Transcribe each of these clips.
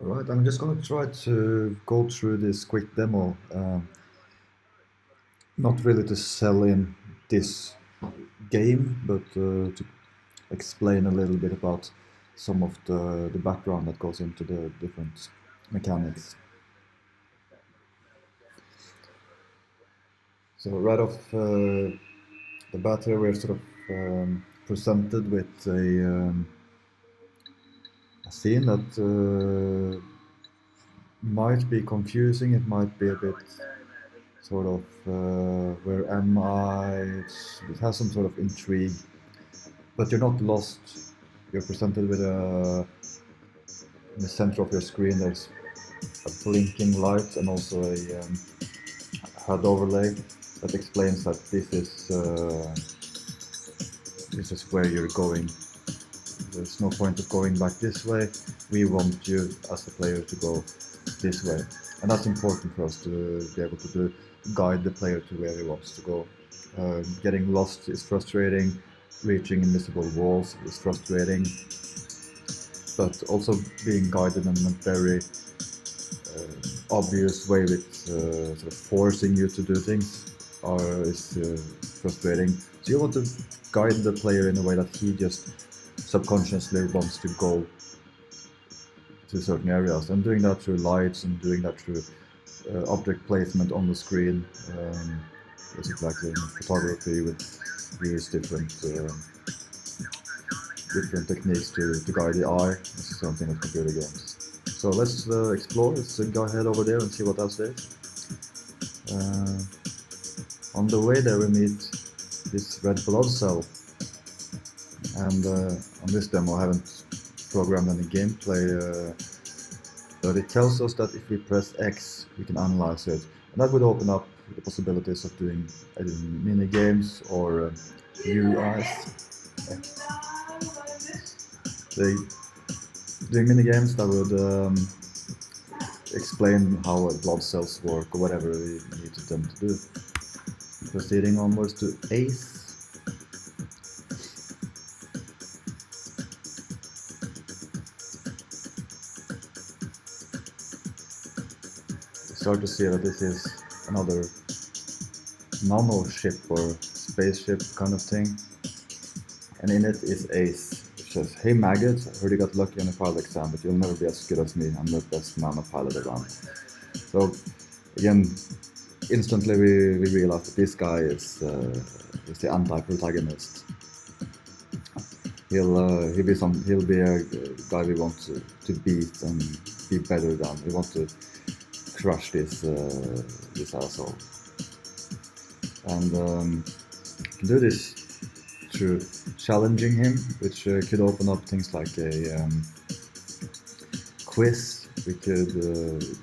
Alright, I'm just going to try to go through this quick demo, not really to sell in this game, but to explain a little bit about some of the background that goes into the different mechanics. So right off the bat here, we're sort of presented with a scene that might be confusing. It might be a bit sort of where am I? It has some sort of intrigue, but you're not lost. You're presented with in the center of your screen there's a blinking light and also a HUD overlay that explains that this is where you're going. There's no point of going back this way. We want you as the player to go this way, and that's important for us to be able to do, to guide the player to where he wants to go. Getting lost is frustrating. Reaching invisible walls is frustrating, but also being guided in a very obvious way with sort of forcing you to do things is frustrating. So you want to guide the player in a way that he just subconsciously wants to go to certain areas, and doing that through lights and doing that through object placement on the screen. It's like in photography, with use different techniques to guide the eye. This is something with computer games. So let's explore. Let's go ahead over there and see what else there is. On the way there we meet this red blood cell, and on this demo I haven't programmed any gameplay, but it tells us that if we press X we can analyze it, and that would open up the possibilities of doing mini games or UIs. Doing mini games that would explain how blood cells work or whatever we needed them to do. Proceeding onwards to ACE. Start to see that this is another nano ship or spaceship kind of thing, and in it is Ace, which says, "Hey maggot, I heard you got lucky on the pilot exam, but you'll never be as good as me. I'm the best nanopilot around." So again, instantly we realize that this guy is the anti-protagonist. He'll be a guy we want to beat and be better than. We want to crush this asshole, and can do this through challenging him, which could open up things like a quiz. We could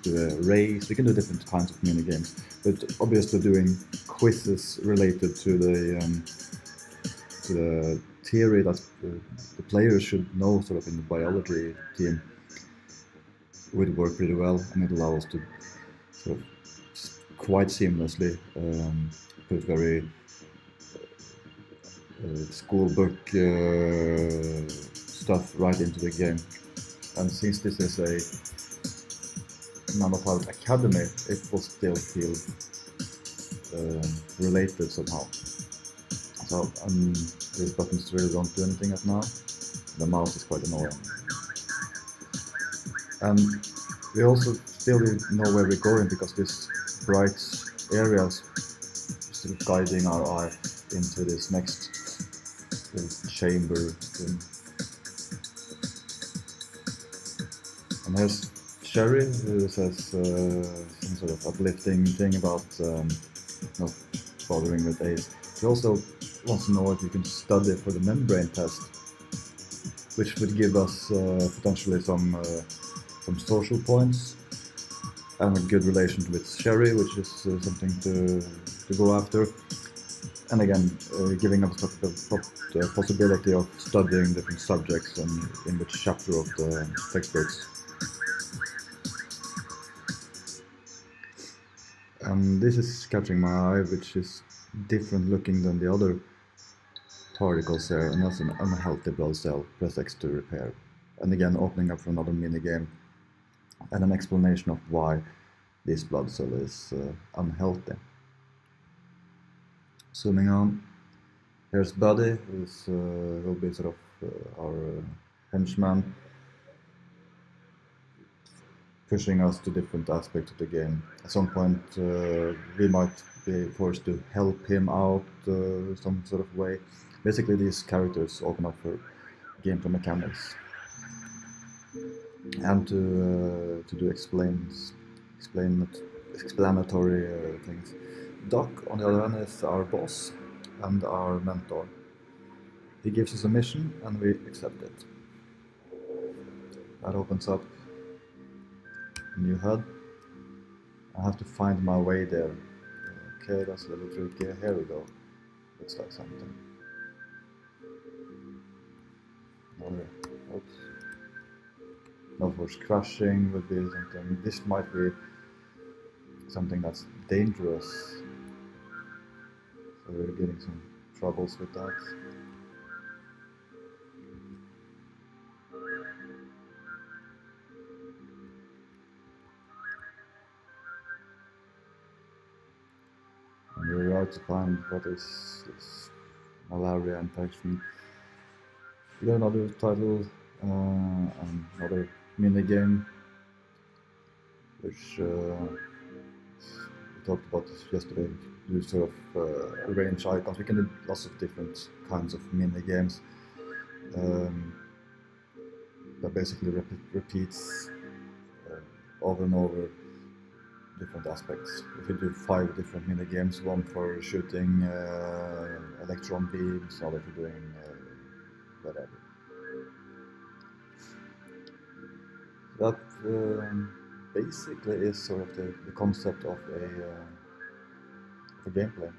do a race. We can do different kinds of mini games, but obviously doing quizzes related to the theory that the players should know, sort of in the biology team, would work pretty well, and it allows us to sort of quite seamlessly put very schoolbook stuff right into the game. And since this is a Nanopilot Academy, it will still feel related somehow. So these buttons really don't do anything at now. The mouse is quite annoying. And we also still know where we're going, because this bright area is sort of guiding our eye into this next chamber thing. And here's Sherry, who says some sort of uplifting thing about not bothering with Ace. She also wants to know if you can study for the membrane test, which would give us potentially some social points and a good relation with Sherry, which is something to go after. And again, giving us the possibility of studying different subjects and in which chapter of the textbooks. And this is catching my eye, which is different looking than the other particles there, and that's an unhealthy blood cell. Press X to repair. And again, opening up for another mini game. and an explanation of why this blood cell is unhealthy. Zooming on, here's Buddy, who will be sort of our henchman, pushing us to different aspects of the game. At some point, we might be forced to help him out some sort of way. Basically, these characters open up for gameplay mechanics and to do explanatory things. Doc, on the other hand, is our boss and our mentor. He gives us a mission and we accept it. That opens up a new HUD. I have to find my way there. Okay, that's a little tricky. Here we go. Looks like something. Oops. Of course, crashing would be something. This might be something that's dangerous. So we're getting some troubles with that. And we're out to find what is this malaria infection. We got another title, another mini game, which we talked about this yesterday. You sort of arrange icons. We can do lots of different kinds of mini games that basically repeats over and over different aspects. If you do 5 different mini games, one for shooting electron beams, another for doing whatever. That basically is sort of the concept of a gameplay.